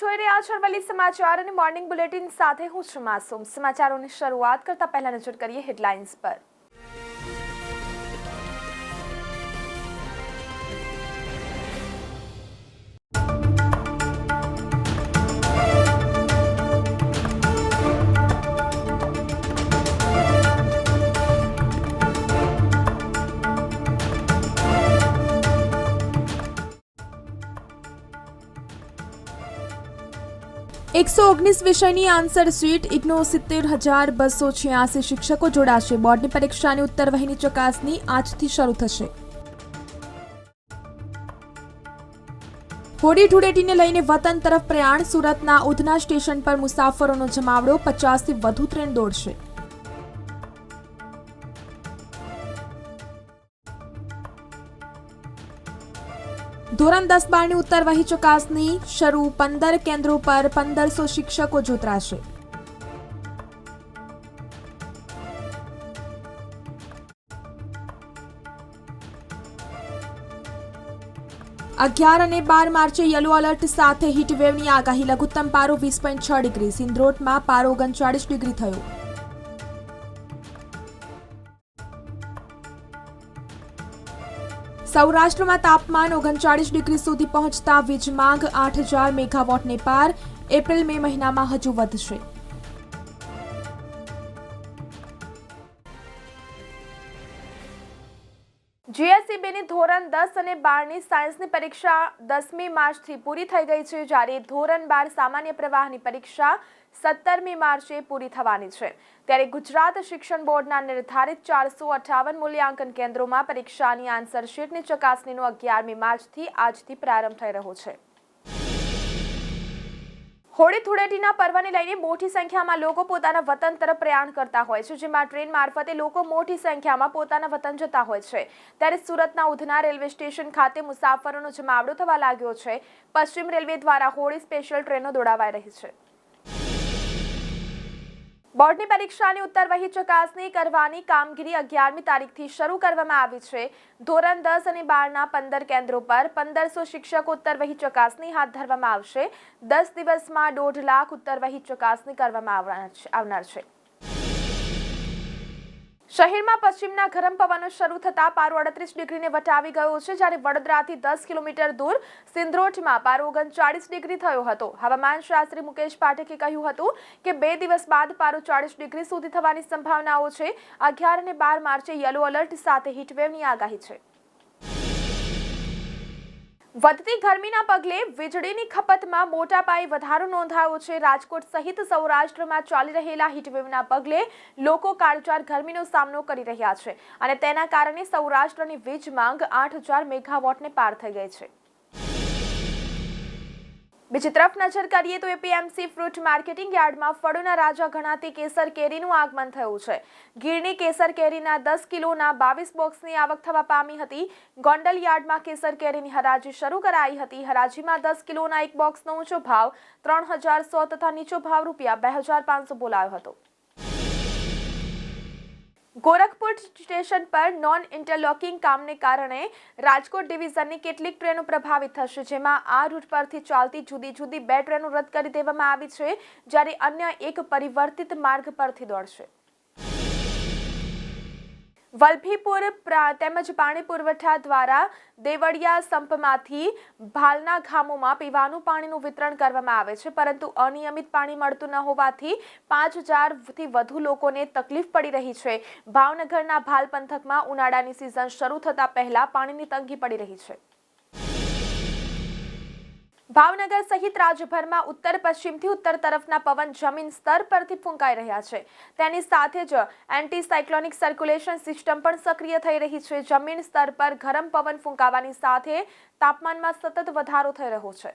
જોઈ રહ્યા છો અરવલ્લી સમાચાર અને મોર્નિંગ બુલેટિન સાથે હું છું માસૂમ। સમાચારોની શરૂઆત કરતા પહેલા નજર કરીએ હેડલાઇન્સ પર। 119 વિષયની આન્સર શીટ ઇગ્નો 70,286 શિક્ષકો જોડાશે। બોર્ડની પરીક્ષાની ઉત્તરવહીની ચકાસણી આજથી શરૂ થશે। હોળી ધૂળેટીને લઈને વતન તરફ પ્રયાણ। સુરતના ઉધના સ્ટેશન પર મુસાફરોનો જમાવડો। 50થી વધુ ટ્રેન દોડશે। ધોરણ 10-12ની ઉત્તરવહી ચકાસણી શરૂ। 15 કેન્દ્રો પર 1500 શિક્ષકો જોતરાશે। અગિયાર અને 12 માર્ચે યલો એલર્ટ સાથે હીટવેવની આગાહી। લઘુત્તમ પારો 20.6 ડિગ્રી। સિંદ્રોટમાં પારો 39 ડિગ્રી થયો। સૌરાષ્ટ્રમાં તાપમાન 39 ડિગ્રી સુધી પહોંચતા વીજ માંગ 8,000 મેગાવોટને પાર। એપ્રિલ-મે મહિનામાં હજુ વધશે। જીએસઈબીની ધોરણ 10 અને 12ની સાયન્સની પરીક્ષા 10મી માર્ચથી પૂરી થઈ ગઈ છે, જ્યારે ધોરણ 12 સામાન્ય પ્રવાહની પરીક્ષા 17મી માર્ચે પૂરી થવાની છે। ત્યારે ગુજરાત શિક્ષણ બોર્ડના નિર્ધારિત 458 મૂલ્યાંકન કેન્દ્રોમાં પરીક્ષાની આન્સર શીટની ચકાસણીનો 11મી માર્ચથી આજથી પ્રારંભ થઈ રહ્યો છે। હોળી ધૂળેટીના પર્વને લઈને મોટી સંખ્યામાં લોકો પોતાના વતન તરફ પ્રયાણ કરતા હોય છે, જેમાં ટ્રેન મારફતે લોકો મોટી સંખ્યામાં પોતાના વતન જતા હોય છે। ત્યારે સુરતના ઉધના રેલવે સ્ટેશન ખાતે મુસાફરોનો જમાવડો થવા લાગ્યો છે। પશ્ચિમ રેલવે દ્વારા હોળી સ્પેશિયલ ટ્રેનો દોડાવાઈ રહી છે। બોર્ડની પરીક્ષાની ઉત્તરવહી ચકાસણી કરવાની કામગીરી 11મી તારીખથી શરૂ કરવામાં આવી છે। ધોરણ 10 અને 12ના 15 કેન્દ્રો પર 1500 શિક્ષકો ઉત્તરવહી ચકાસણી હાથ ધરવામાં આવશે। 10 દિવસમાં 1.5 લાખ ઉત્તરવહી ચકાસણી કરવામાં આવનાર છે। શહેરમાં પશ્ચિમના ગરમ પવનો શરૂ થતા પારો 38 ડિગ્રીને વટાવી ગયો છે, જ્યારે વડોદરાથી 10 કિલોમીટર દૂર સિંદ્રોટમાં પારો 39 ડિગ્રી થયો હતો। હવામાન શાસ્ત્રી મુકેશ પાઠકે કહ્યું હતું કે 2 દિવસ બાદ પારો 40 ડિગ્રી સુધી થવાની સંભાવનાઓ છે। 11 અને 12 માર્ચે યલો એલર્ટ સાથે હીટવેવની આગાહી છે। વધતી ગરમીના પગલે વીજળીની ખપતમાં મોટા પાયે વધારો નોંધાયો છે। રાજકોટ સહિત સૌરાષ્ટ્રમાં ચાલી રહેલા હીટવેવના પગલે લોકો કાળઝાળ ગરમીનો સામનો કરી રહ્યા છે અને તેના કારણે સૌરાષ્ટ્રની વીજ માંગ 8,000 મેગાવોટને પાર થઈ ગઈ છે। બીજી તરફ નજર કરીએ તો એપીએમસી ફ્રૂટ માર્કેટિંગ યાર્ડમાં ફળોના રાજા ગણાતી કેસર કેરીનું આગમન થયું છે। ગીરની કેસર કેરીના 10 કિલોના 22 બોક્સની આવક થવા પામી હતી। ગોંડલ યાર્ડમાં કેસર કેરીની હરાજી શરૂ કરાઈ હતી। હરાજીમાં 10 કિલોના એક બોક્સનો ઊંચો ભાવ 3,100 તથા નીચો ભાવ ₹2,500 બોલાયો હતો। ગોરખપુર સ્ટેશન પર નોન ઇન્ટરલોકિંગ કામને કારણે રાજકોટ ડિવિઝનની કેટલીક ટ્રેનો પ્રભાવિત થશે, જેમાં આ રૂટ પરથી ચાલતી જુદી જુદી 2 ટ્રેનો રદ કરી દેવામાં આવી છે, જ્યારે અન્ય એક પરિવર્તિત માર્ગ પરથી દોડશે। વલભીપુર તેમજ પાણી પુરવઠા દ્વારા દેવળિયા સંપમાંથી ભાલના ગામોમાં પીવાનું પાણીનું વિતરણ કરવામાં આવે છે, પરંતુ અનિયમિત પાણી મળતું ન હોવાથી 5,000થી વધુ લોકોને તકલીફ પડી રહી છે। ભાવનગરના ભાલ પંથકમાં ઉનાળાની સિઝન શરૂ થતા પહેલા પાણીની તંગી પડી રહી છે। ભાવનગર સહિત રાજ્યભરમાં ઉત્તર પશ્ચિમથી ઉત્તર તરફના પવન જમીન સ્તર પરથી ફૂંકાઈ રહ્યા છે। તેની સાથે જ એન્ટી સાયક્લોનિક સર્ક્યુલેશન સિસ્ટમ પણ સક્રિય થઈ રહી છે। જમીન સ્તર પર ગરમ પવન ફૂંકાવાની સાથે તાપમાનમાં સતત વધારો થઈ રહ્યો છે।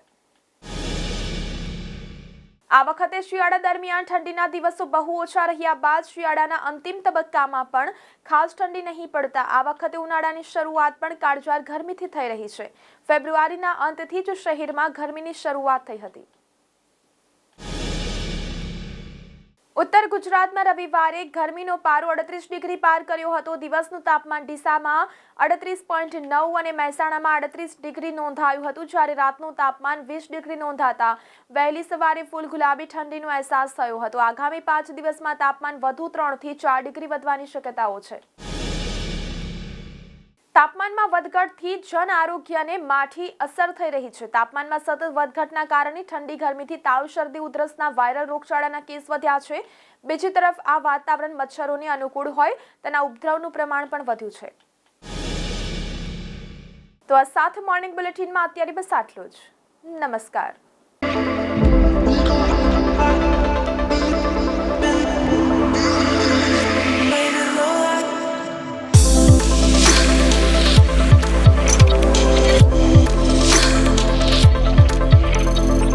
આ વખતે શિયાળા દરમિયાન ઠંડીના દિવસો બહુ ઓછા રહ્યા બાદ શિયાળાના અંતિમ તબક્કામાં પણ ખાસ ઠંડી નહીં પડતા આ વખતે ઉનાળાની શરૂઆત પણ કાળઝાળ ગરમીથી થઈ રહી છે। ફેબ્રુઆરીના અંતથી જ શહેરમાં ગરમીની શરૂઆત થઈ હતી। ઉત્તર ગુજરાતમાં રવિવારે ગરમીનો પારો 38 ડિગ્રી પાર કર્યો હતો. દિવસનું તાપમાન ડીસામાં 38.9 અને મહેસાણામાં 38 ડિગ્રી નોંધાયું હતું, જ્યારે રાતનું તાપમાન 20 ડિગ્રી નોંધાતા વહેલી સવારે ફૂલ ગુલાબી ઠંડીનો અહેસાસ થયો હતો. આગામી 5 દિવસમાં તાપમાન વધુ 3 થી 4 ડિગ્રી વધવાની શક્યતાઓ છે. તાપમાનમાં વધઘટથી જન આરોગ્યને માઠી અસર થઈ રહી છે. તાપમાનમાં સતત વધઘટના કારણે ઠંડી ગરમીથી તાવ, શરદી, ઉધરસના વાયરલ રોગચાળાના કેસ વધ્યા છે. બીજી તરફ આ વાતાવરણ મચ્છરોને અનુકૂળ હોય તેના ઉપદ્રવનું પ્રમાણ પણ વધ્યું છે. તો આ સાથે મોર્નિંગ બુલેટિનમાં અત્યારે બસ આટલું જ. નમસ્કાર.